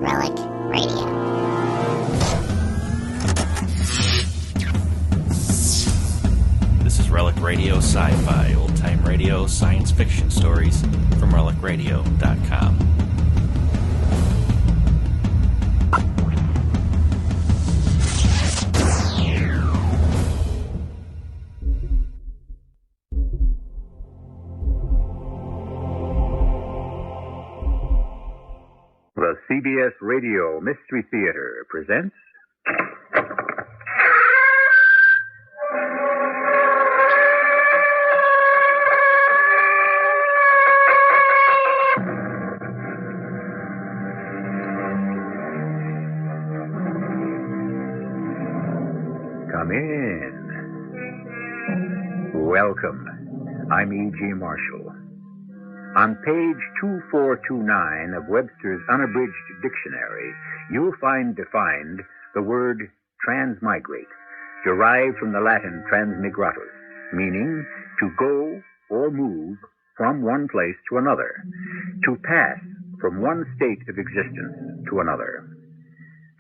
Relic Radio. This is Relic Radio Sci-Fi, old-time radio, science fiction stories from relicradio.com. The CBS Radio Mystery Theater presents... Come in. Welcome. I'm E.G. Marshall. On page 2429 of Webster's Unabridged Dictionary, you'll find defined the word transmigrate, derived from the Latin transmigratus, meaning to go or move from one place to another, to pass from one state of existence to another.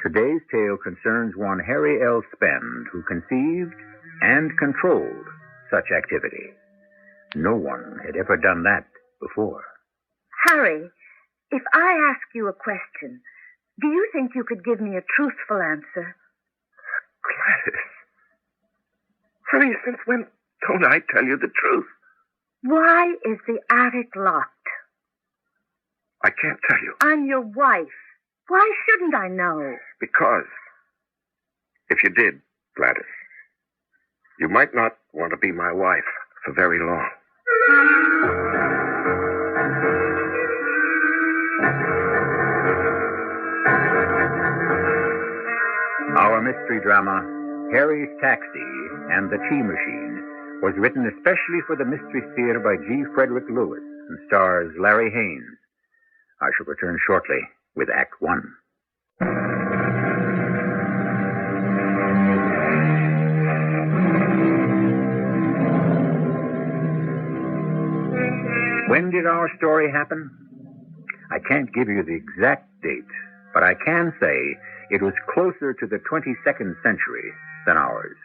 Today's tale concerns one Harry L. Spend, who conceived and controlled such activity. No one had ever done that before. Harry, if I ask you a question, do you think you could give me a truthful answer? Gladys. Harry, since when don't I tell you the truth? Why is the attic locked? I can't tell you. I'm your wife. Why shouldn't I know? Because if you did, Gladys, you might not want to be my wife for very long. Our mystery drama, Harry's Taxi and the Tea Machine, was written especially for the Mystery Theater by G. Frederick Lewis and stars Larry Haynes. I shall return shortly with Act One. When did our story happen? I can't give you the exact date, but I can say it was closer to the 22nd century than ours.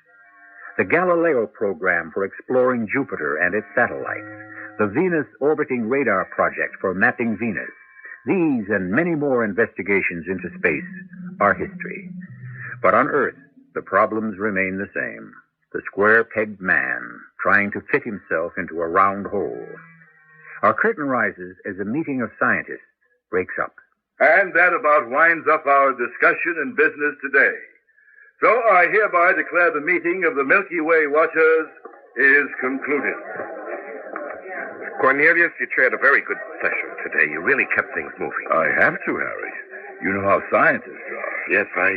The Galileo program for exploring Jupiter and its satellites, the Venus orbiting radar project for mapping Venus, these and many more investigations into space are history. But on Earth, the problems remain the same. The square-pegged man trying to fit himself into a round hole. Our curtain rises as a meeting of scientists breaks up. And that about winds up our discussion and business today. So I hereby declare the meeting of the Milky Way Watchers is concluded. Cornelius, you chaired a very good session today. You really kept things moving. I have to, Harry. You know how scientists are. Yes, I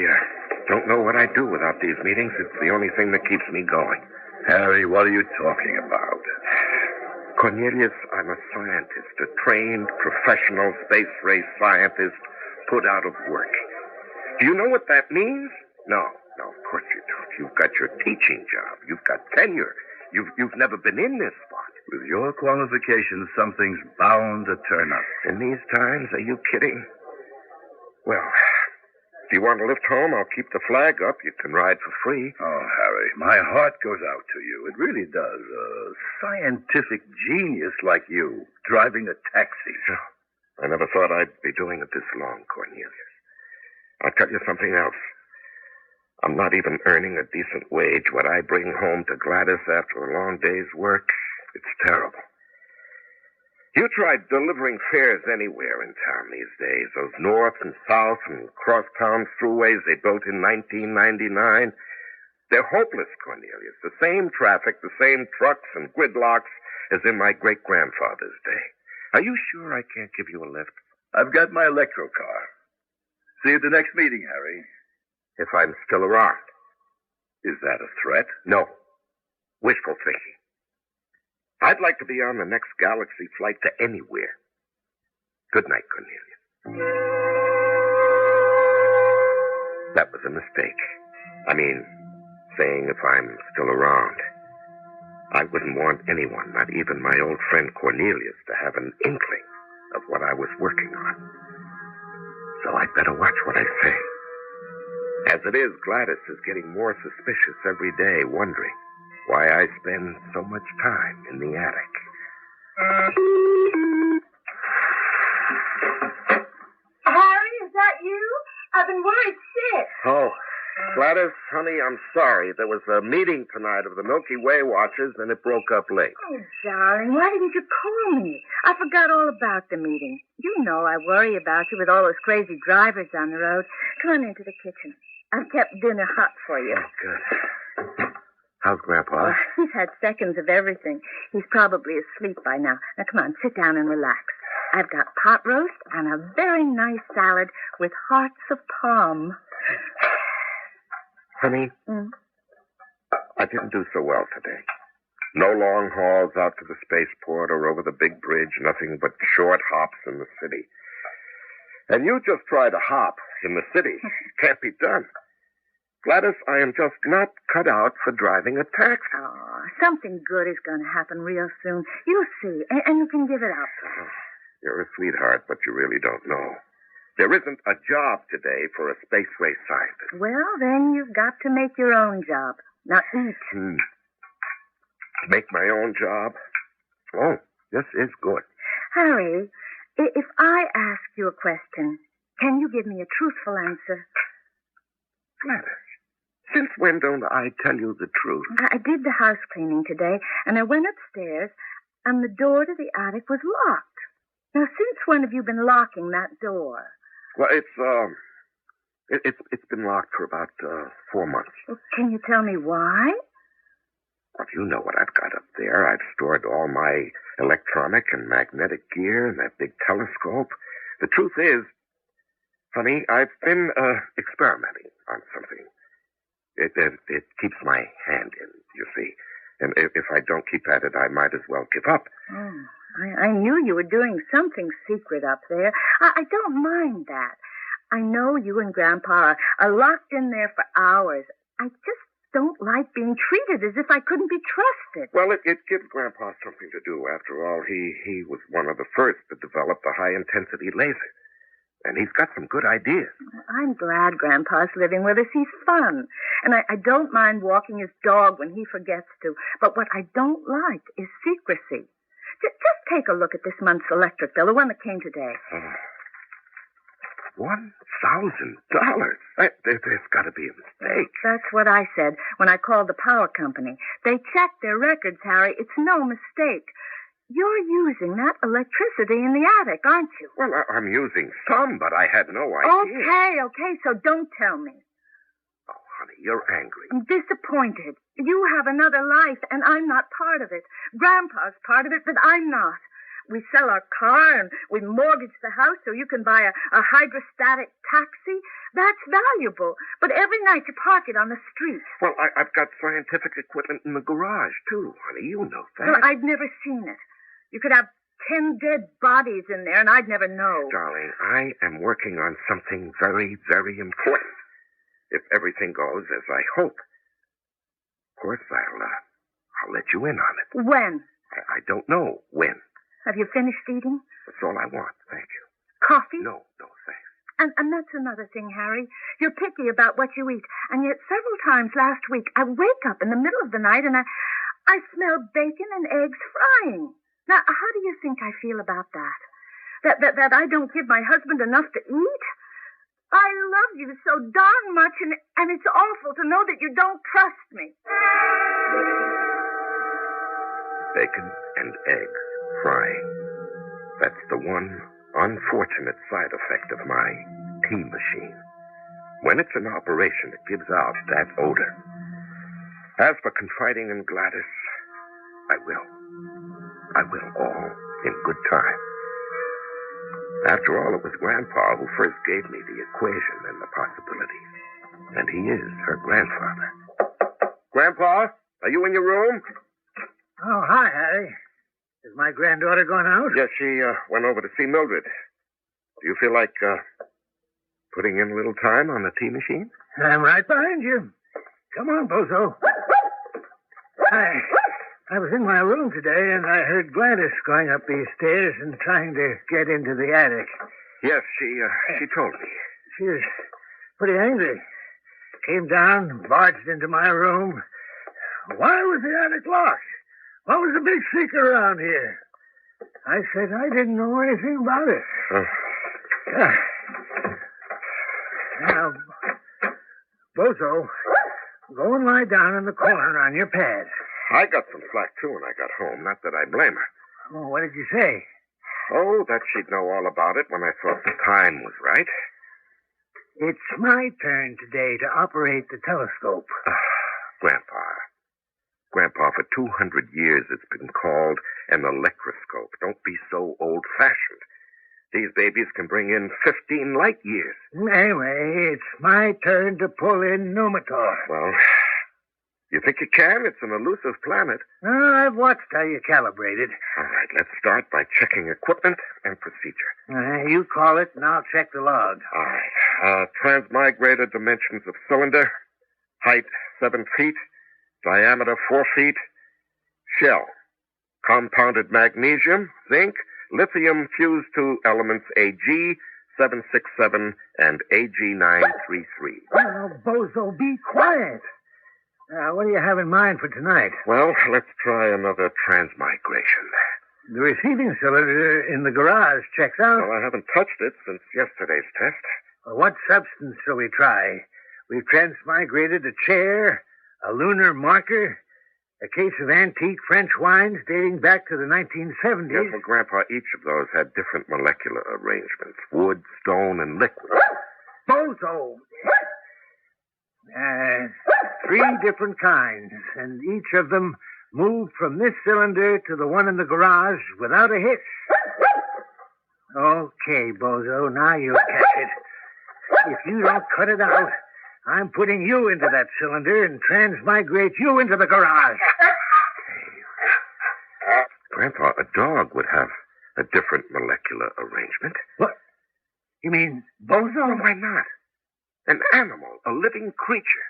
don't know what I'd do without these meetings. It's the only thing that keeps me going. Harry, what are you talking about? Cornelius, I'm a scientist, a trained, professional space race scientist put out of work. Do you know what that means? No, of course you don't. You've got your teaching job. You've got tenure. You've never been in this spot. With your qualifications, something's bound to turn up. In these times, are you kidding? Well, if you want to lift home, I'll keep the flag up. You can ride for free. Oh, Harry, my heart goes out to you. It really does. A scientific genius like you, driving a taxi. I never thought I'd be doing it this long, Cornelius. I'll tell you something else. I'm not even earning a decent wage. What I bring home to Gladys after a long day's work, it's terrible. You tried delivering fares anywhere in town these days. Those north and south and cross-town throughways they built in 1999. They're hopeless, Cornelius. The same traffic, the same trucks and gridlocks as in my great-grandfather's day. Are you sure I can't give you a lift? I've got my electro car. See you at the next meeting, Harry. If I'm still around. Is that a threat? No. Wishful thinking. I'd like to be on the next galaxy flight to anywhere. Good night, Cornelius. That was a mistake. I mean, saying if I'm still around. I wouldn't want anyone, not even my old friend Cornelius, to have an inkling of what I was working on. So I'd better watch what I say. As it is, Gladys is getting more suspicious every day, wondering why I spend so much time in the attic. Harry, is that you? I've been worried sick. Oh, Gladys, honey, I'm sorry. There was a meeting tonight of the Milky Way Watchers, and it broke up late. Oh, darling, why didn't you call me? I forgot all about the meeting. You know I worry about you with all those crazy drivers on the road. Come on into the kitchen. I've kept dinner hot for you. Oh, good. How's Grandpa? Oh, he's had seconds of everything. He's probably asleep by now. Now, come on, sit down and relax. I've got pot roast and a very nice salad with hearts of palm. Honey, I didn't do so well today. No long hauls out to the spaceport or over the big bridge, nothing but short hops in the city. And you just tried a hop in the city. Can't be done. Gladys, I am just not cut out for driving a taxi. Oh, something good is going to happen real soon. You'll see, and you can give it up. You're a sweetheart, but you really don't know. There isn't a job today for a space race scientist. Well, then you've got to make your own job. Now eat. Make my own job? Oh, this is good. Harry, if I ask you a question, can you give me a truthful answer? Gladys, since when don't I tell you the truth? I did the house cleaning today, and I went upstairs, and the door to the attic was locked. Now, since when have you been locking that door? Well, it's been locked for about 4 months. Well, can you tell me why? Well, you know what I've got up there. I've stored all my electronic and magnetic gear and that big telescope. The truth is, honey, I've been experimenting on something. It keeps my hand in, you see. And if I don't keep at it, I might as well give up. Oh, I knew you were doing something secret up there. I don't mind that. I know you and Grandpa are locked in there for hours. I just don't like being treated as if I couldn't be trusted. Well, it gives Grandpa something to do. After all, he was one of the first to develop the high-intensity laser. And he's got some good ideas. I'm glad Grandpa's living with us. He's fun. And I don't mind walking his dog when he forgets to. But what I don't like is secrecy. Just take a look at this month's electric bill, the one that came today. $1,000? There's got to be a mistake. That's what I said when I called the power company. They checked their records, Harry. It's no mistake. You're using that electricity in the attic, aren't you? Well, I'm using some, but I had no idea. Okay, so don't tell me. Oh, honey, you're angry. I'm disappointed. You have another life, and I'm not part of it. Grandpa's part of it, but I'm not. We sell our car, and we mortgage the house so you can buy a hydrostatic taxi. That's valuable. But every night you park it on the street. Well, I've got scientific equipment in the garage, too, honey. You know that. Well, I've never seen it. You could have 10 dead bodies in there, and I'd never know. Darling, I am working on something very, very important. If everything goes as I hope. Of course, I'll let you in on it. When? I don't know when. Have you finished eating? That's all I want, thank you. Coffee? No, thanks. And that's another thing, Harry. You're picky about what you eat. And yet several times last week, I wake up in the middle of the night and I smell bacon and eggs frying. Now, how do you think I feel about that? That I don't give my husband enough to eat? I love you so darn much, and it's awful to know that you don't trust me. Bacon and eggs frying. That's the one unfortunate side effect of my tea machine. When it's in operation, it gives out that odor. As for confiding in Gladys, I will all in good time. After all, it was Grandpa who first gave me the equation and the possibilities. And he is her grandfather. Grandpa, are you in your room? Oh, hi, Harry. Is my granddaughter going out? Yes, she went over to see Mildred. Do you feel like putting in a little time on the tea machine? I'm right behind you. Come on, Bozo. I was in my room today, and I heard Gladys going up these stairs and trying to get into the attic. Yes, she told me. She was pretty angry. Came down, barged into my room. Why was the attic locked? What was the big secret around here? I said I didn't know anything about it. Now, Bozo, go and lie down in the corner on your pad. I got some flack, too, when I got home. Not that I blame her. Oh, what did you say? Oh, that she'd know all about it when I thought the time was right. It's my turn today to operate the telescope. Grandpa, for 200 years it's been called an electroscope. Don't be so old-fashioned. These babies can bring in 15 light years. Anyway, it's my turn to pull in Numitor. Well, you think you can? It's an elusive planet. I've watched how you calibrate it. All right, let's start by checking equipment and procedure. You call it, and I'll check the log. All right. Transmigrator dimensions of cylinder. Height 7 feet. Diameter 4 feet. Shell. Compounded magnesium, zinc, lithium fused to elements AG767 and AG933. Oh, Bozo, be quiet. What do you have in mind for tonight? Well, let's try another transmigration. The receiving cylinder in the garage checks out. Well, I haven't touched it since yesterday's test. What substance shall we try? We've transmigrated a chair, a lunar marker, a case of antique French wines dating back to the 1970s. Yes, well, Grandpa, each of those had different molecular arrangements. Wood, stone, and liquid. Bozo! 3 different kinds, and each of them moved from this cylinder to the one in the garage without a hitch. Okay, Bozo, now you'll catch it. If you don't cut it out, I'm putting you into that cylinder and transmigrate you into the garage. Grandpa, a dog would have a different molecular arrangement. What? You mean Bozo? Well, why not? An animal, a living creature.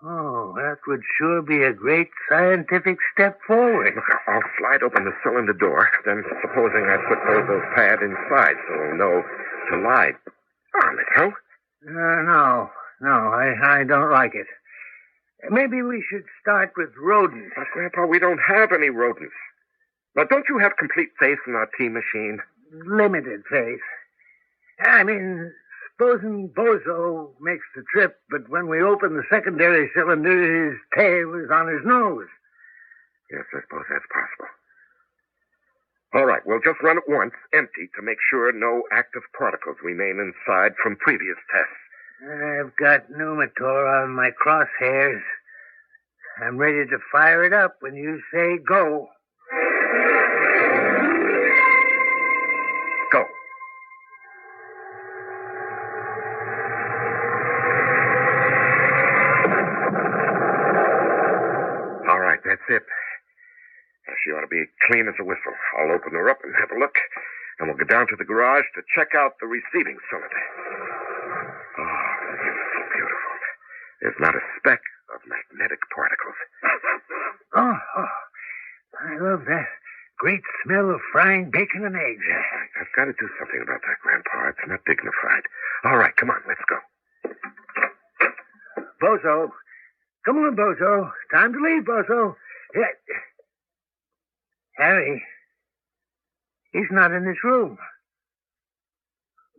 Oh, that would sure be a great scientific step forward. Look, I'll slide open the cylinder door, then supposing I put Bozo's pad inside so he'll know to lie on it, huh? No, I don't like it. Maybe we should start with rodents. But, Grandpa, we don't have any rodents. Now, don't you have complete faith in our tea machine? Limited faith. I mean, supposing Bozo makes the trip, but when we open the secondary cylinder, his tail is on his nose. Yes, I suppose that's possible. All right, we'll just run it once, empty, to make sure no active particles remain inside from previous tests. I've got Numitor on my crosshairs. I'm ready to fire it up when you say go. Go. All right, that's it. She ought to be clean as a whistle. I'll open her up and have a look, and we'll go down to the garage to check out the receiving cylinder. Oh, it's beautiful. There's not a speck of magnetic particles. Oh, I love that great smell of frying bacon and eggs. Yeah, I've got to do something about that, Grandpa. It's not dignified. All right, come on, let's go. Bozo. Come on, Bozo. Time to leave, Bozo. Yeah. Harry. He's not in this room.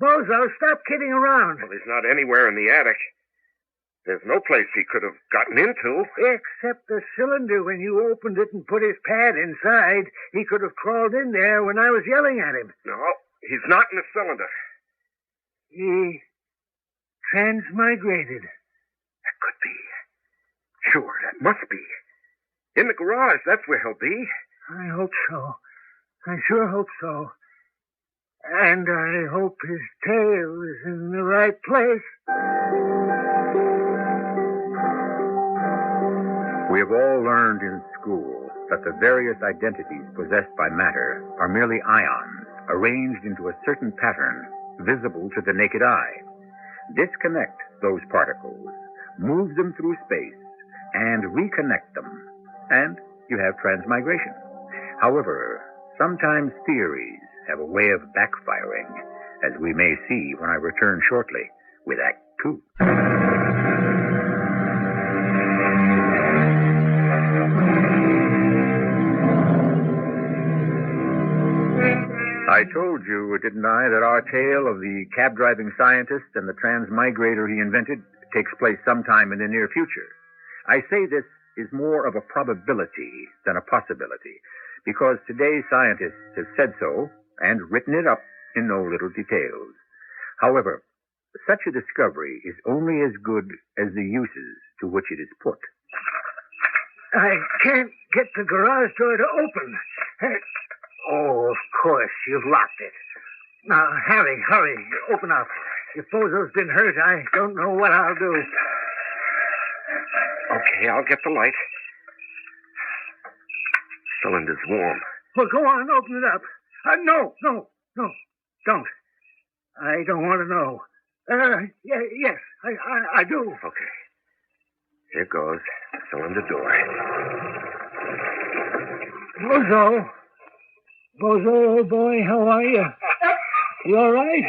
Bozo, stop kidding around. Well, he's not anywhere in the attic. There's no place he could have gotten into. Except the cylinder. When you opened it and put his pad inside, he could have crawled in there when I was yelling at him. No, he's not in the cylinder. He transmigrated. That could be. Sure, that must be. In the garage, that's where he'll be. I hope so. I sure hope so. And I hope his tail is in the right place. We have all learned in school that the various identities possessed by matter are merely ions arranged into a certain pattern visible to the naked eye. Disconnect those particles, move them through space, and reconnect them, and you have transmigration. However, sometimes theories have a way of backfiring. as we may see when I return shortly with Act 2. I told you, didn't I, that our tale of the cab-driving scientist and the transmigrator he invented takes place sometime in the near future. I say this is more of a probability than a possibility, because today's scientists have said so and written it up in no little details. However, such a discovery is only as good as the uses to which it is put. I can't get the garage door to open. Oh, of course, you've locked it. Now, Harry, hurry, open up. If Bozo's been hurt, I don't know what I'll do. Okay, I'll get the light. Cylinder's warm. Well, go on, open it up. No, don't. I don't want to know. Yes, I do. Okay. Here goes. Cylinder door. Bozo, old boy, how are you? You all right?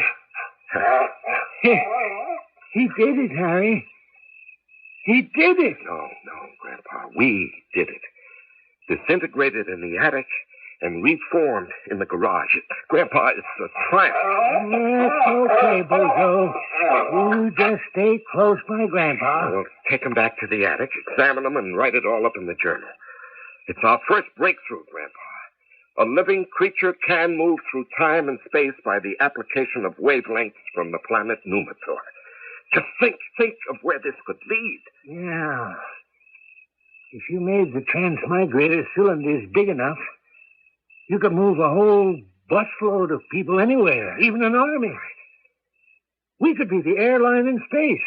He did it, Harry. He did it. No, Grandpa. We did it. Disintegrated in the attic and reformed in the garage. Grandpa, it's a triumph. That's okay, Bozo. You just stay close by Grandpa. We'll take him back to the attic, examine him, and write it all up in the journal. It's our first breakthrough, Grandpa. A living creature can move through time and space by the application of wavelengths from the planet Numitor. Just think of where this could lead. Yeah. If you made the transmigrator cylinders big enough, you could move a whole busload of people anywhere, even an army. We could be the airline in space.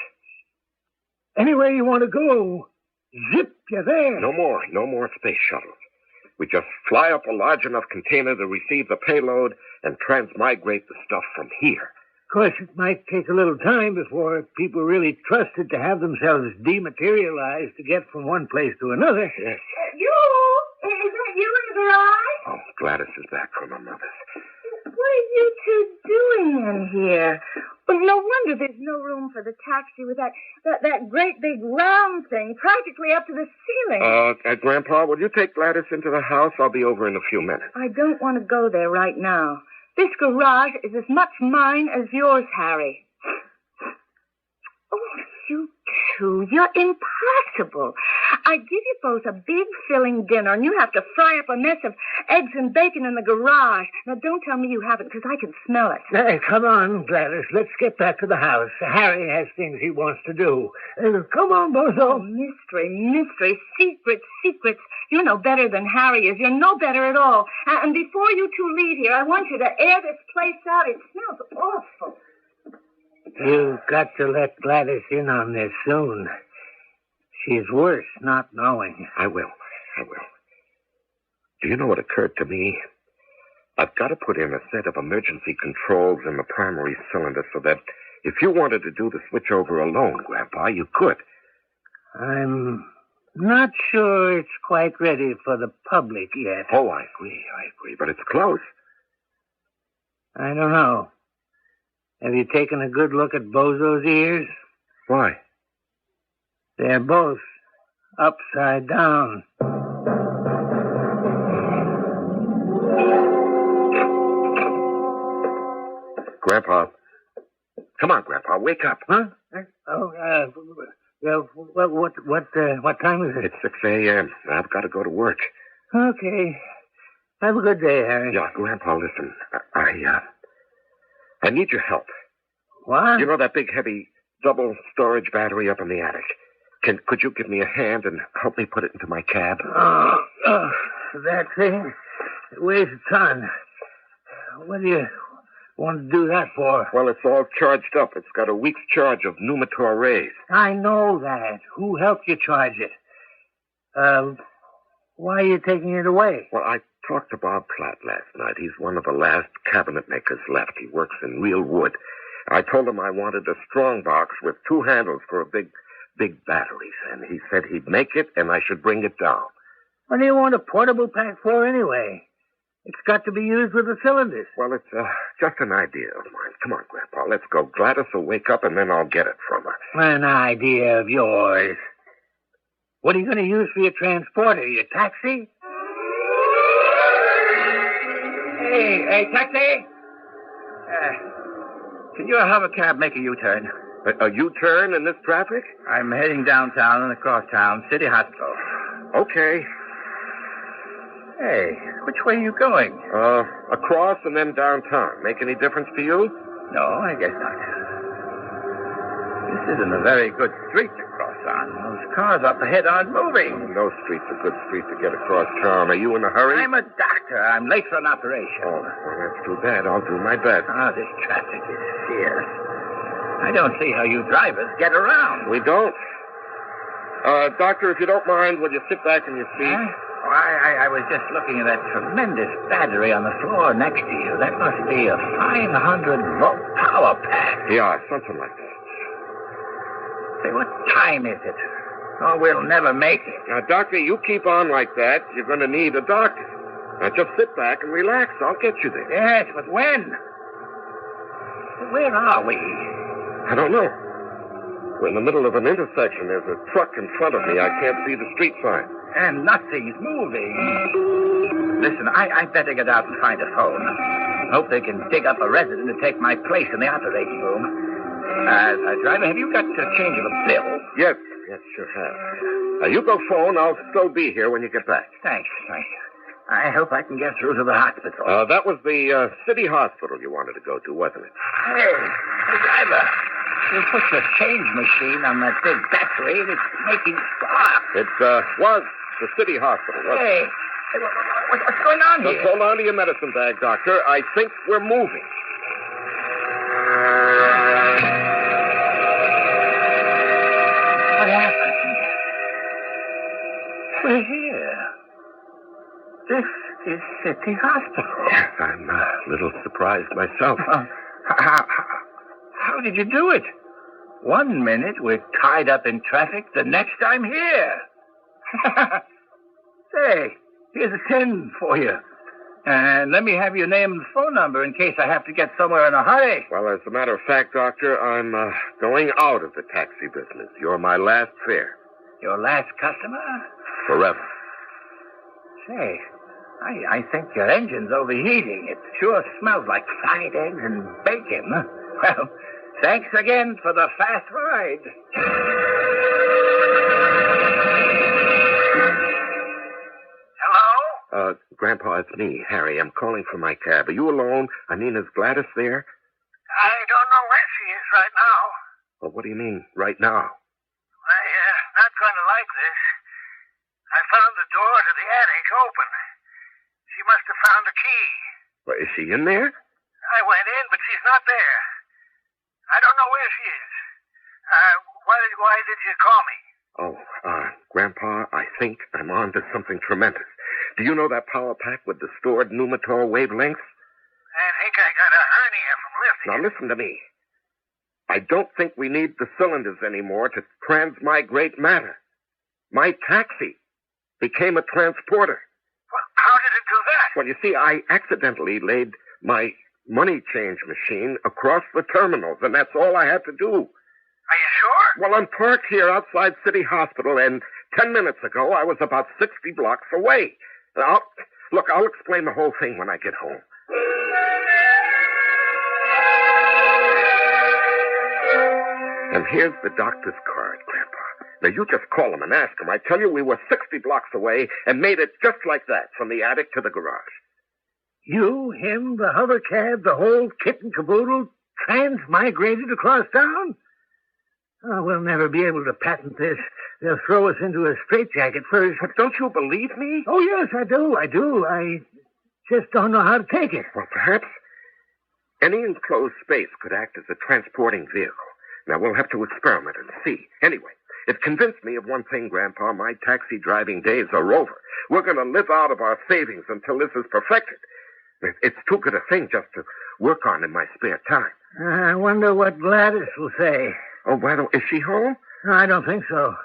Anywhere you want to go, zip, you're there. No more space shuttles. We just fly up a large enough container to receive the payload and transmigrate the stuff from here. Of course, it might take a little time before people really trusted to have themselves dematerialized to get from one place to another. Yes. Is that you in the garage? Oh, Gladys is back from her mother's. What are you two doing in here? Well, no wonder there's no room for the taxi with that great big round thing practically up to the ceiling. Grandpa, will you take Gladys into the house? I'll be over in a few minutes. I don't want to go there right now. This garage is as much mine as yours, Harry. Oh, you two, you're impossible. I give you both a big filling dinner, and you have to fry up a mess of eggs and bacon in the garage. Now, don't tell me you haven't, because I can smell it. Hey, come on, Gladys. Let's get back to the house. Harry has things he wants to do. Come on, Bozo. Oh, mystery, secrets. You're no better than Harry is. You're no better at all. And before you two leave here, I want you to air this place out. It smells awful. You've got to let Gladys in on this soon. She's worse not knowing. I will. Do you know what occurred to me? I've got to put in a set of emergency controls in the primary cylinder so that if you wanted to do the switchover alone, Grandpa, you could. I'm not sure it's quite ready for the public yet. Oh, I agree, but it's close. I don't know. Have you taken a good look at Bozo's ears? Why? They're both upside down. Grandpa. Come on, Grandpa, wake up. Huh? What time is it? It's 6 a.m. I've got to go to work. Okay. Have a good day, Harry. Yeah, Grandpa, listen. I need your help. What? You know that big, heavy, double storage battery up in the attic? Could you give me a hand and help me put it into my cab? That thing? It weighs a ton. What do you want to do that for? Well, it's all charged up. It's got a week's charge of Numitor rays. I know that. Who helped you charge it? Why are you taking it away? Well, I talked to Bob Platt last night. He's one of the last cabinet makers left. He works in real wood. I told him I wanted a strong box with 2 handles for big batteries, and he said he'd make it and I should bring it down. What do you want a portable pack for anyway? It's got to be used with the cylinders. Well, it's just an idea of mine. Come on, Grandpa, let's go. Gladys will wake up, and then I'll get it from her. An idea of yours. What are you going to use for your transporter? Your taxi? Hey, taxi! Can your hover cab make a U-turn? A U-turn in this traffic? I'm heading downtown and across town, City Hospital. Okay. Hey, which way are you going? Across and then downtown. Make any difference to you? No, I guess not. This isn't a very good street to cross on. Those cars up ahead aren't moving. No street's a good street to get across town. Are you in a hurry? I'm a doctor. I'm late for an operation. Oh, well, that's too bad. I'll do my best. This traffic is fierce. I don't see how you drivers get around. We don't. Doctor, if you don't mind, will you sit back in your seat? Huh? I was just looking at that tremendous battery on the floor next to you. That must be a 500-volt power pack. Yeah, something like that. Say, what time is it? Oh, we'll never make it. Now, Doctor, you keep on like that, you're going to need a doctor. Now, just sit back and relax. I'll get you there. Yes, but when? Where are we? I don't know. We're in the middle of an intersection. There's a truck in front of me. I can't see the street sign. And nothing's moving. Listen, I better get out and find a phone. Hope they can dig up a resident to take my place in the operating room. Driver, have you got a change of a bill? Yes, sure have. You go phone. I'll still be here when you get back. Thanks. I hope I can get through to the hospital. That was the city hospital you wanted to go to, wasn't it? Hey, driver. You put your change machine on that big battery and it's making sparks. It was the city hospital, wasn't it? Hey, what's going on here? Just hold on to your medicine bag, Doctor. I think we're moving. What happened? We're here. This is City Hospital. I'm a little surprised myself. How did you do it? 1 minute we're tied up in traffic, the next I'm here. Say, here's a 10 for you. And let me have your name and phone number in case I have to get somewhere in a hurry. Well, as a matter of fact, Doctor, I'm going out of the taxi business. You're my last fare. Your last customer? Forever. Say, I think your engine's overheating. It sure smells like fried eggs and bacon. Well, thanks again for the fast ride. Hello? Grandpa, it's me, Harry. I'm calling for my cab. Are you alone? I mean, is Gladys there? I don't know where she is right now. Well, what do you mean, right now? Not going to like this. I found the door to the attic open. She must have found a key. Well, is she in there? I went in, but she's not there. I don't know where she is. Why did you call me? Grandpa, I think I'm on to something tremendous. Do you know that power pack with the stored pneumator wavelengths? I think I got a hernia from lifting. Now listen to me. I don't think we need the cylinders anymore to transmigrate matter. My taxi became a transporter. Well, how did it do that? Well, you see, I accidentally laid my money change machine across the terminals, and that's all I had to do. Are you sure? Well, I'm parked here outside City Hospital, and 10 minutes ago I was about 60 blocks away. I'll explain the whole thing when I get home. And here's the doctor's card, Grandpa. Now, you just call him and ask him. I tell you, we were 60 blocks away and made it just like that, from the attic to the garage. You, him, the hover cab, the whole kit and caboodle transmigrated across town? Oh, we'll never be able to patent this. They'll throw us into a straitjacket first. But don't you believe me? Oh, yes, I do. I just don't know how to take it. Well, perhaps any enclosed space could act as a transporting vehicle. Now, we'll have to experiment and see. Anyway, it convinced me of one thing, Grandpa. My taxi driving days are over. We're going to live out of our savings until this is perfected. It's too good a thing just to work on in my spare time. I wonder what Gladys will say. Oh, is she home? No, I don't think so.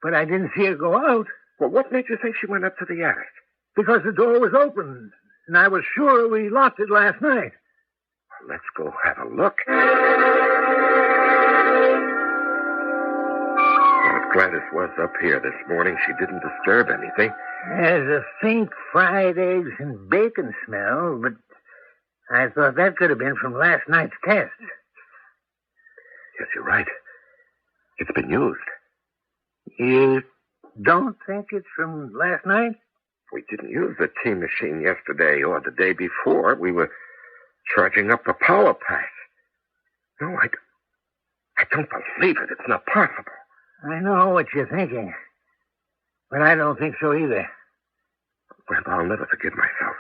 But I didn't see her go out. Well, what made you think she went up to the attic? Because the door was open. and I was sure we locked it last night. Let's go have a look. Well, if Gladys was up here this morning, she didn't disturb anything. There's a faint fried eggs and bacon smell, but I thought that could have been from last night's test. Yes, you're right. It's been used. You don't think it's from last night? We didn't use the tea machine yesterday or the day before. We were charging up the power pack. No, I don't believe it. It's not possible. I know what you're thinking, but I don't think so either. Grandpa, I'll never forgive myself.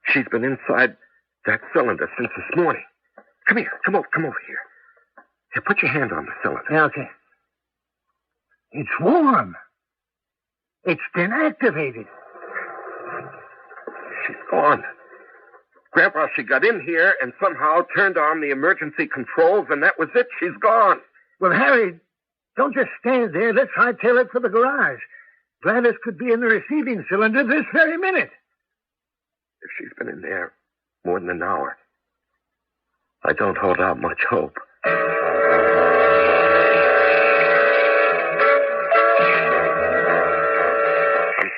She's been inside that cylinder since this morning. Come here. Come over here. Here, put your hand on the cylinder. Yeah, okay. It's warm. It's been activated. She's gone. Grandpa, she got in here and somehow turned on the emergency controls, and that was it. She's gone. Well, Harry, don't just stand there. Let's hightail it for the garage. Gladys could be in the receiving cylinder this very minute. If she's been in there more than an hour, I don't hold out much hope.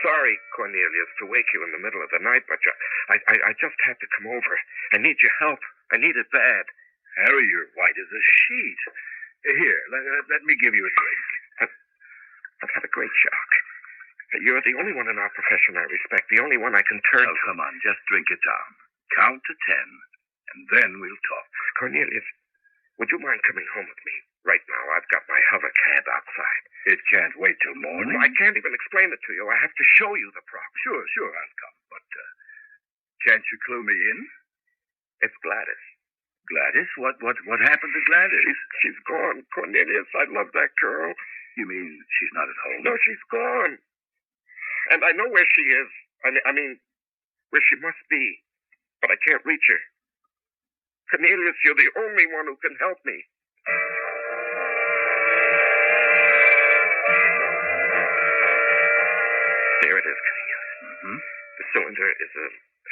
Sorry, Cornelius, to wake you in the middle of the night, but I just had to come over. I need your help. I need it bad. Harry, you're white as a sheet. Here, let me give you a drink. I've had a great shock. You're the only one in our profession I respect, the only one I can turn to. Oh, come on, just drink it down. Count to 10, and then we'll talk. Cornelius, would you mind coming home with me? Right now, I've got my hover cab outside. It can't wait till morning? I can't even explain it to you. I have to show you the problem. Sure, I'll come. But, can't you clue me in? It's Gladys. Gladys? What happened to Gladys? She's gone, Cornelius. I love that girl. You mean she's not at home? No, she's gone. And I know where she is. I mean, where she must be. But I can't reach her. Cornelius, you're the only one who can help me. There it is, Cornelius. Mm-hmm. The cylinder is a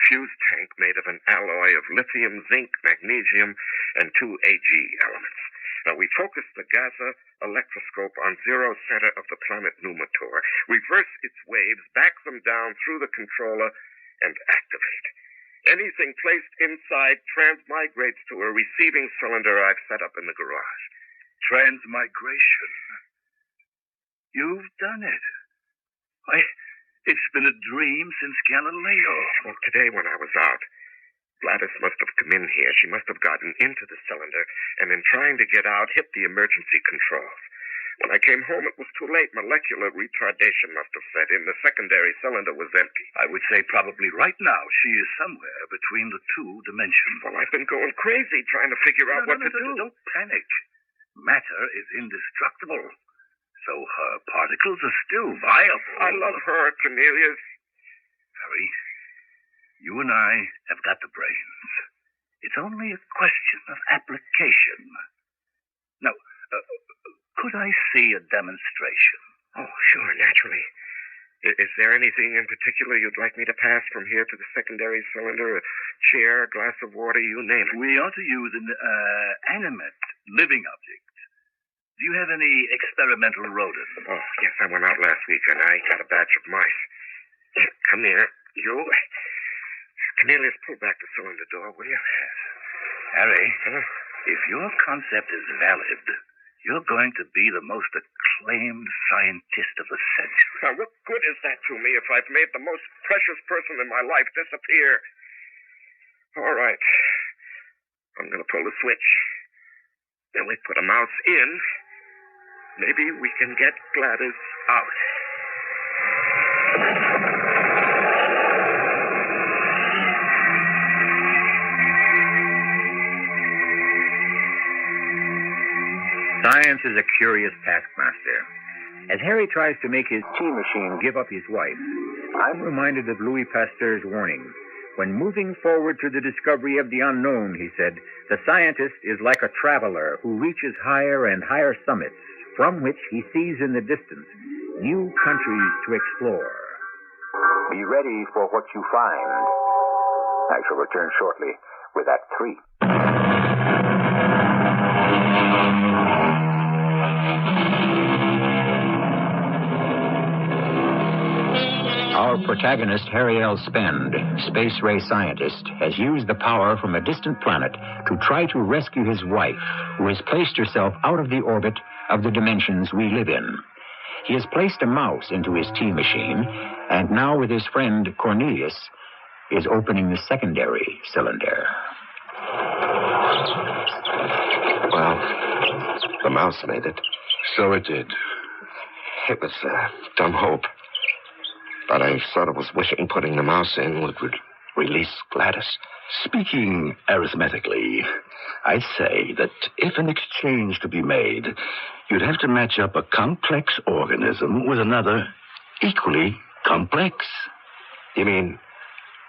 fuse tank made of an alloy of lithium, zinc, magnesium, and 2 Ag elements. Now, we focus the Gaza electroscope on zero center of the planet Numator, reverse its waves, back them down through the controller, and activate. Anything placed inside transmigrates to a receiving cylinder I've set up in the garage. Transmigration. You've done it. Why, it's been a dream since Galileo. Well, today when I was out, Gladys must have come in here. She must have gotten into the cylinder, and in trying to get out, hit the emergency controls. When I came home, it was too late. Molecular retardation must have set in. The secondary cylinder was empty. I would say probably right now she is somewhere between the two dimensions. Well, I've been going crazy trying to figure out what to do. Don't panic. Matter is indestructible, so her particles are still viable. I love her, Cornelius. Harry, you and I have got the brains. It's only a question of application. Now, could I see a demonstration? Oh, sure, naturally. Is there anything in particular you'd like me to pass from here to the secondary cylinder? A chair, a glass of water, you name it. We ought to use an animate, living object. Do you have any experimental rodents? Oh, yes, I went out last week and I got a batch of mice. Come here, you. Cornelius, pull back the cylinder door, will you? Harry, if your concept is valid, you're going to be the most acclaimed scientist of the century. Now, what good is that to me if I've made the most precious person in my life disappear? All right. I'm going to pull the switch. Then we put a mouse in. Maybe we can get Gladys out. Science is a curious taskmaster. As Harry tries to make his tea machine give up his wife, I'm reminded of Louis Pasteur's warning. When moving forward to the discovery of the unknown, he said, the scientist is like a traveler who reaches higher and higher summits, from which he sees in the distance new countries to explore. Be ready for what you find I shall return shortly with Act 3. Our protagonist, Harry L. Spend, space race scientist, has used the power from a distant planet to try to rescue his wife, who has placed herself out of the orbit of the dimensions we live in. He has placed a mouse into his T-machine, and now with his friend Cornelius, is opening the secondary cylinder. Well, the mouse made it. So it did. It was a dumb hope. But I sort of was wishing putting the mouse in would release Gladys. Speaking arithmetically, I'd say that if an exchange to be made, you'd have to match up a complex organism with another equally complex. You mean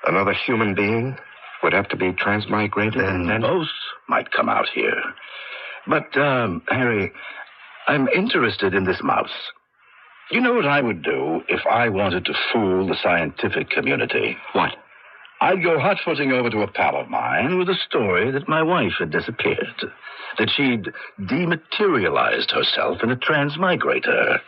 another human being would have to be transmigrated? Then both might come out here. But, Harry, I'm interested in this mouse. You know what I would do if I wanted to fool the scientific community? What? I'd go hot-footing over to a pal of mine with a story that my wife had disappeared, that she'd dematerialized herself in a transmigrator.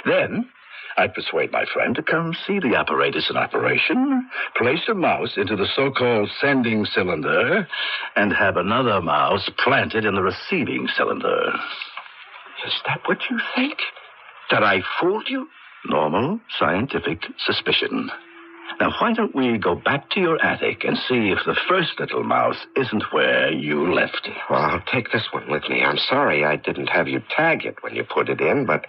Then I'd persuade my friend to come see the apparatus in operation, place a mouse into the so-called sending cylinder, and have another mouse planted in the receiving cylinder. Is that what you think? That I fooled you? Normal scientific suspicion. Now, why don't we go back to your attic and see if the first little mouse isn't where you left it? Well, I'll take this one with me. I'm sorry I didn't have you tag it when you put it in, but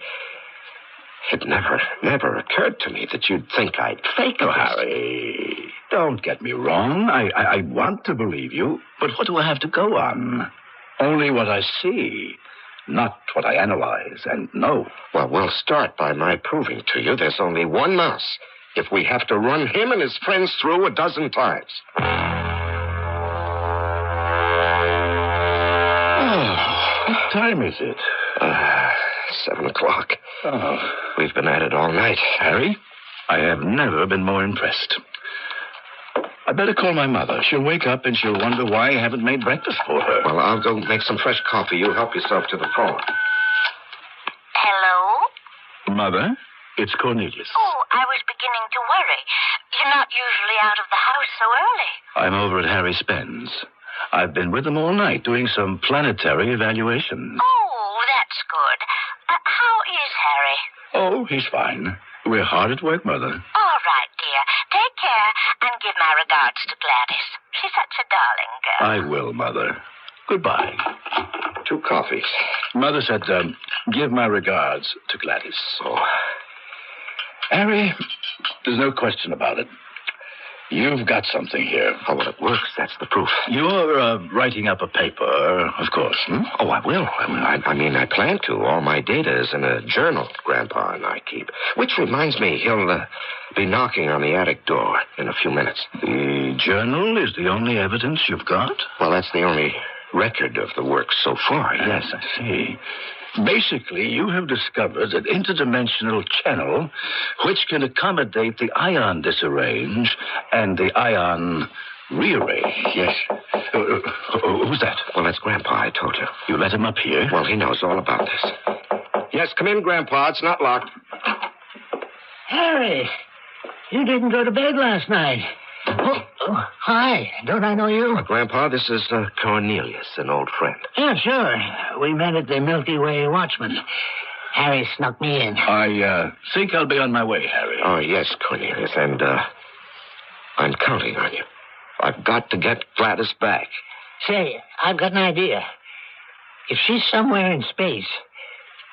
it never occurred to me that you'd think I'd fake it. Oh, Harry, don't get me wrong. I want to believe you, but what do I have to go on? Only what I see, not what I analyze and know. Well, we'll start by my proving to you there's only one mouse, if we have to run him and his friends through 12 times. What time is it? 7 o'clock. Oh. We've been at it all night. Harry, I have never been more impressed. I better call my mother. She'll wake up and she'll wonder why I haven't made breakfast for her. Well, I'll go make some fresh coffee. You help yourself to the phone. Hello? Mother, it's Cornelius. Oh, I was beginning to worry. You're not usually out of the house so early. I'm over at Harry Spend's. I've been with him all night doing some planetary evaluations. Oh, that's good. How is Harry? Oh, he's fine. We're hard at work, Mother. All right, dear. Take care and give my regards to Gladys. She's such a darling girl. I will, Mother. Goodbye. 2 coffees. Mother said, give my regards to Gladys. Oh. Harry, there's no question about it. You've got something here. Oh, well, it works. That's the proof. You're writing up a paper, of course. Oh, I will. I plan to. All my data is in a journal Grandpa and I keep. Which reminds me, he'll be knocking on the attic door in a few minutes. The journal is the only evidence you've got? Well, that's the only record of the work so far. Yes, I see. Basically, you have discovered an interdimensional channel which can accommodate the ion disarrange and the ion rearrange. Yes. Who's that? Well, that's Grandpa, I told you. You let him up here? Well, he knows all about this. Yes, come in, Grandpa. It's not locked. Harry, you didn't go to bed last night. Oh, hi. Don't I know you? Grandpa, this is Cornelius, an old friend. Yeah, sure. We met at the Milky Way Watchman. Harry snuck me in. I think I'll be on my way, Harry. Oh, yes, Cornelius, and I'm counting on you. I've got to get Gladys back. Say, I've got an idea. If she's somewhere in space,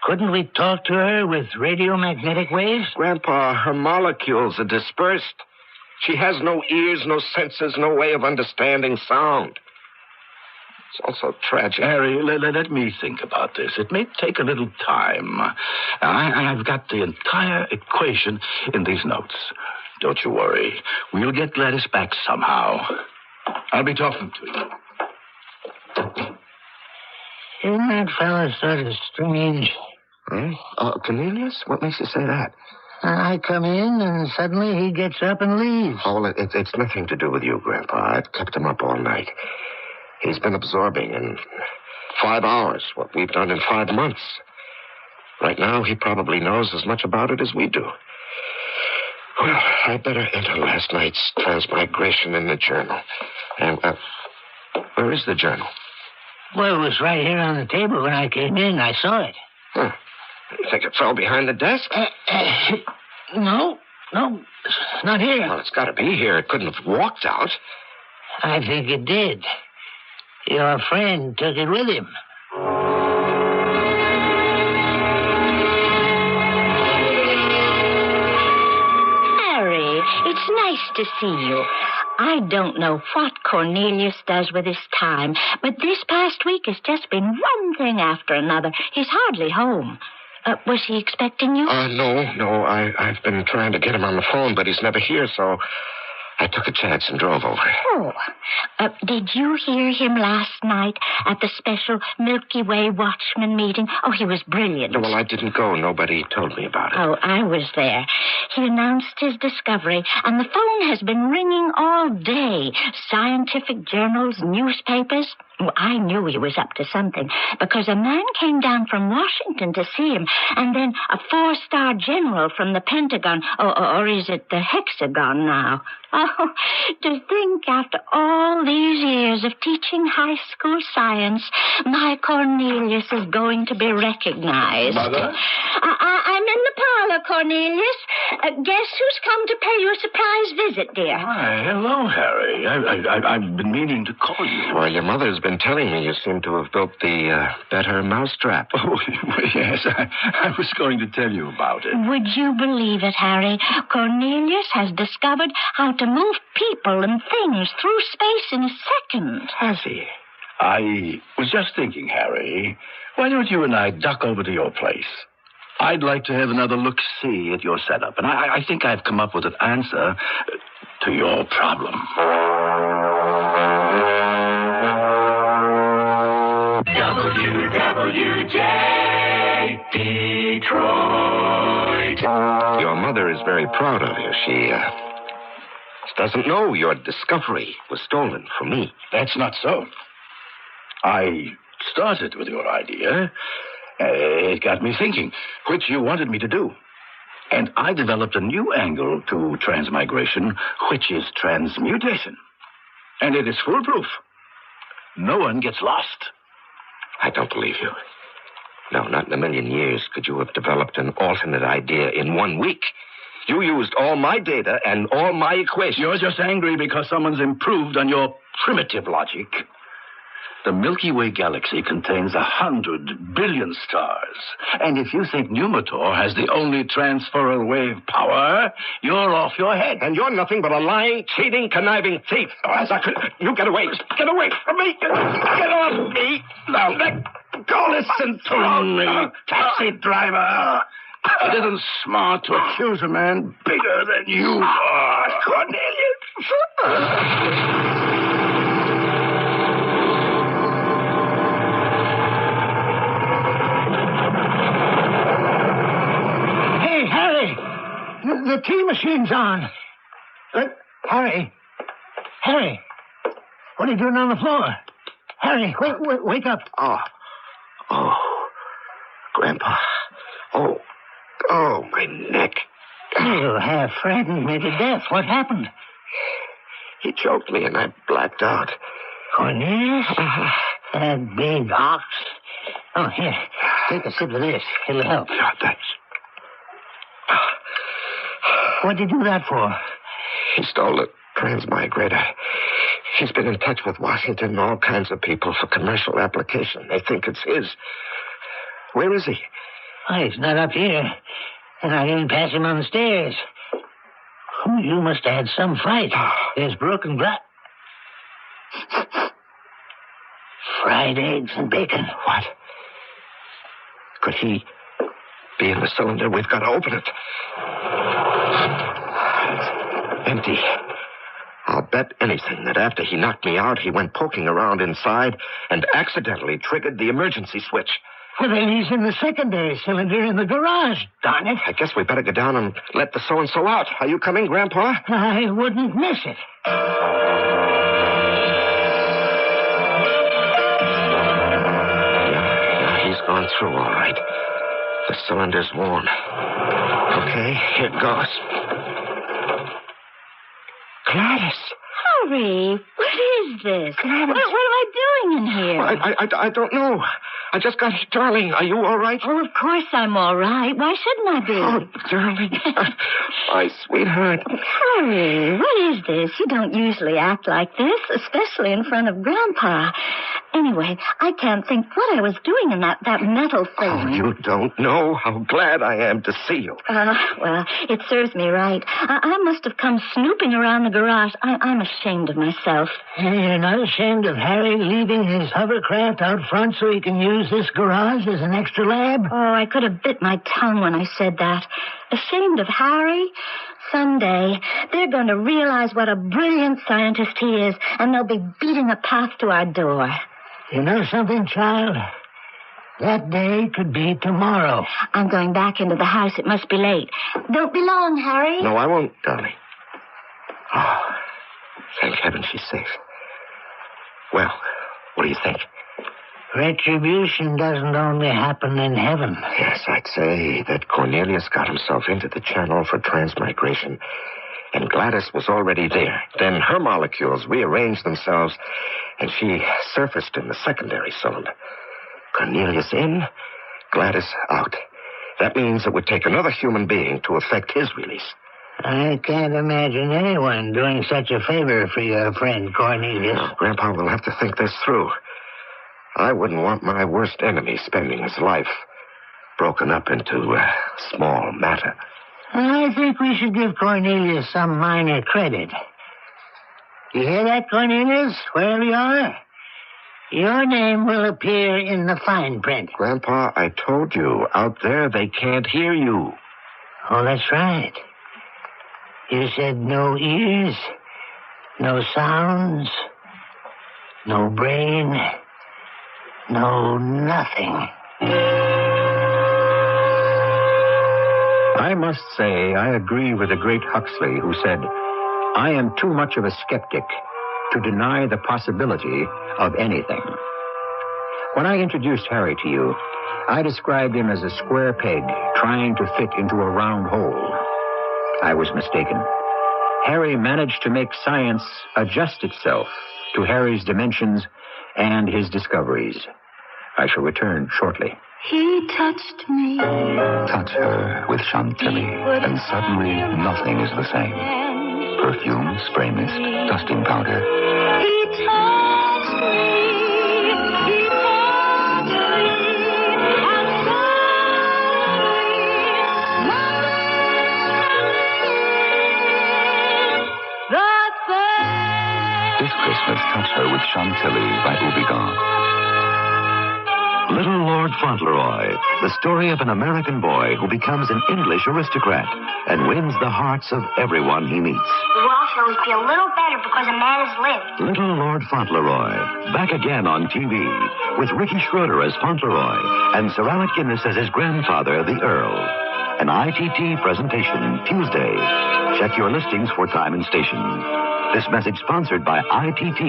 couldn't we talk to her with radiomagnetic waves? Grandpa, her molecules are dispersed. She has no ears, no senses, no way of understanding sound. It's also tragic. Harry, let me think about this. It may take a little time. I've got the entire equation in these notes. Don't you worry. We'll get Gladys back somehow. I'll be talking to you. Isn't that fella sort of strange? Cornelius? What makes you say that? I come in, and suddenly he gets up and leaves. Oh, well, it's nothing to do with you, Grandpa. I've kept him up all night. He's been absorbing in 5 hours what we've done in 5 months. Right now, he probably knows as much about it as we do. Well, I better enter last night's transmigration in the journal. And, where is the journal? Well, it was right here on the table when I came in. I saw it. Huh. You think it fell behind the desk? No, it's not here. Well, it's got to be here. It couldn't have walked out. I think it did. Your friend took it with him. Harry, it's nice to see you. I don't know what Cornelius does with his time, but this past week has just been one thing after another. He's hardly home. Was he expecting you? No. I've been trying to get him on the phone, but he's never here, so I took a chance and drove over. Oh. Did you hear him last night at the special Milky Way Watchman meeting? Oh, he was brilliant. Well, I didn't go. Nobody told me about it. Oh, I was there. He announced his discovery, and the phone has been ringing all day. Scientific journals, newspapers. Well, I knew he was up to something, because a man came down from Washington to see him, and then a 4-star general from the Pentagon, or is it the Hexagon now? Oh, to think after all these years of teaching high school science, my Cornelius is going to be recognized. Mother? I'm in the parlor, Cornelius. Guess who's come to pay you a surprise visit, dear? Hi, hello, Harry. I've been meaning to call you. Well, your mother's been telling me you seem to have built the better mousetrap. Oh, yes, I was going to tell you about it. Would you believe it, Harry? Cornelius has discovered how to move people and things through space in a second. Has he? I was just thinking, Harry, why don't you and I duck over to your place? I'd like to have another look-see at your setup, and I think I've come up with an answer to your problem. WWJ Detroit. Your mother is very proud of you. She doesn't know your discovery was stolen from me. That's not so. I started with your idea. It got me thinking, which you wanted me to do. And I developed a new angle to transmigration, which is transmutation. And it is foolproof. No one gets lost. I don't believe you. No, not in a million years could you have developed an alternate idea in 1 week. You used all my data and all my equations. You're just angry because someone's improved on your primitive logic. The Milky Way galaxy contains 100 billion stars. And if you think Numator has the only transferal wave power, you're off your head. And you're nothing but a lying, cheating, conniving thief. You get away. Get away from me. Get off me. Now, let go. Listen to me, taxi driver. It isn't smart to accuse a man bigger than you are, Cornelius. The tea machine's on. Harry, what are you doing on the floor? Harry, wake up. Oh, Grandpa. Oh, my neck. You have frightened me to death. What happened? He choked me and I blacked out. Cornelius? That big ox. Oh, here, take a sip of this. It'll help. Yeah, thanks. What'd you do that for? He stole the transmigrator. He's been in touch with Washington and all kinds of people for commercial application. They think it's his. Where is he? Oh, he's not up here. And I didn't pass him on the stairs. Oh, you must have had some fright. There's broken glass. Fried eggs and bacon. What? Could he be in the cylinder? We've got to open it. It's empty. I'll bet anything that after he knocked me out, he went poking around inside and accidentally triggered the emergency switch. Well, then he's in the secondary cylinder in the garage, darn it. I guess we better go down and let the so-and-so out. Are you coming, Grandpa? I wouldn't miss it. Yeah, he's gone through all right. The cylinder's warm. Okay, here goes. Gladys. Harry, what is this? Gladys. What am I doing in here? I don't know. I just got here. Darling, are you all right? Oh, of course I'm all right. Why shouldn't I be? Oh, darling. My sweetheart. Harry, what is this? You don't usually act like this, especially in front of Grandpa. Anyway, I can't think what I was doing in that metal thing. Oh, you don't know how glad I am to see you. Well, it serves me right. I must have come snooping around the garage. I'm ashamed of myself. You're not ashamed of Harry leaving his hovercraft out front so he can use this garage as an extra lab? Oh, I could have bit my tongue when I said that. Ashamed of Harry? Someday, they're going to realize what a brilliant scientist he is, and they'll be beating a path to our door. You know something, child? That day could be tomorrow. I'm going back into the house. It must be late. Don't be long, Harry. No, I won't, darling. Oh, thank heaven she's safe. Well, what do you think? Retribution doesn't only happen in heaven. Yes, I'd say that Cornelius got himself into the channel for transmigration, and Gladys was already there. Then her molecules rearranged themselves, and she surfaced in the secondary cylinder. Cornelius in, Gladys out. That means it would take another human being to effect his release. I can't imagine anyone doing such a favor for your friend Cornelius. No, Grandpa will have to think this through. I wouldn't want my worst enemy spending his life broken up into small matter. I think we should give Cornelius some minor credit. You hear that, Cornelius? Wherever you are, your name will appear in the fine print. Grandpa, I told you, out there they can't hear you. Oh, that's right. You said no ears, no sounds, no brain, no nothing. I must say I agree with the great Huxley who said, I am too much of a skeptic to deny the possibility of anything. When I introduced Harry to you, I described him as a square peg trying to fit into a round hole. I was mistaken. Harry managed to make science adjust itself to Harry's dimensions and his discoveries. I shall return shortly. He touched me. Touch her with Chantilly, and suddenly nothing is the same. Perfume, spray mist, dusting powder. He touched me. He touched me. And suddenly, This Christmas, touch her with Chantilly by Oubigan. Little Lord Fauntleroy, the story of an American boy who becomes an English aristocrat and wins the hearts of everyone he meets. The world should always be a little better because a man has lived. Little Lord Fauntleroy, back again on TV, with Ricky Schroeder as Fauntleroy and Sir Alec Guinness as his grandfather, the Earl. An ITT presentation, Tuesday. Check your listings for time and station. This message sponsored by ITT.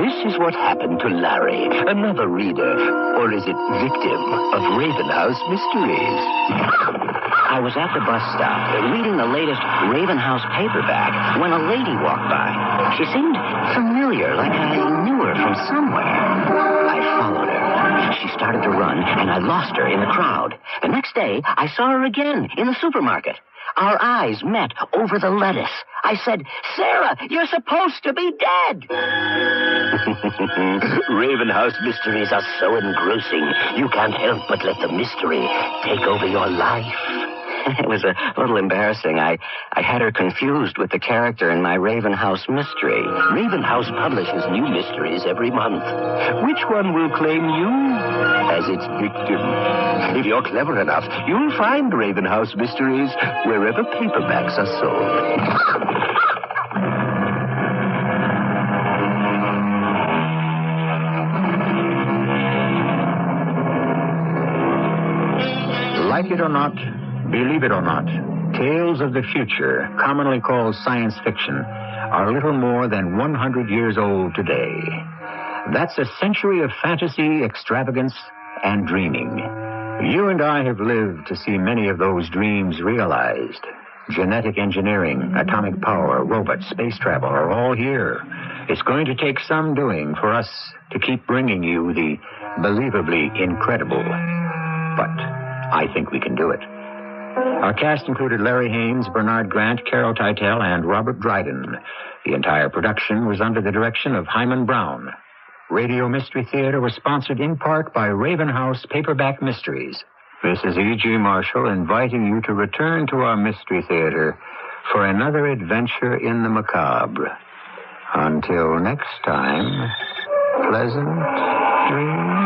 This is what happened to Larry, another reader, or is it victim, of Ravenhouse Mysteries. I was at the bus stop reading the latest Ravenhouse paperback when a lady walked by. She seemed familiar, like I knew her from somewhere. I followed her. She started to run, and I lost her in the crowd. The next day, I saw her again in the supermarket. Our eyes met over the lettuce. I said, Sarah, you're supposed to be dead. Ravenhouse mysteries are so engrossing, you can't help but let the mystery take over your life. It was a little embarrassing. I had her confused with the character in my Ravenhouse mystery. Ravenhouse publishes new mysteries every month. Which one will claim you as its victim? If you're clever enough, you'll find Ravenhouse mysteries wherever paperbacks are sold. Like it or not, believe it or not, tales of the future, commonly called science fiction, are little more than 100 years old today. That's a century of fantasy, extravagance, and dreaming. You and I have lived to see many of those dreams realized. Genetic engineering, atomic power, robots, space travel are all here. It's going to take some doing for us to keep bringing you the believably incredible. But I think we can do it. Our cast included Larry Haynes, Bernard Grant, Carol Teitel, and Robert Dryden. The entire production was under the direction of Hyman Brown. Radio Mystery Theater was sponsored in part by Raven House Paperback Mysteries. This is E.G. Marshall inviting you to return to our Mystery Theater for another adventure in the macabre. Until next time, pleasant dreams.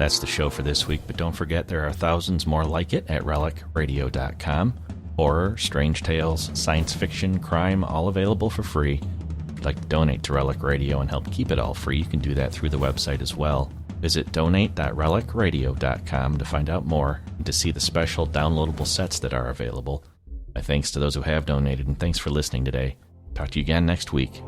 That's the show for this week, but don't forget there are thousands more like it at relicradio.com. Horror, strange tales, science fiction, crime, all available for free. If you'd like to donate to Relic Radio and help keep it all free, you can do that through the website as well. Visit donate.relicradio.com to find out more and to see the special downloadable sets that are available. My thanks to those who have donated, and thanks for listening today. Talk to you again next week.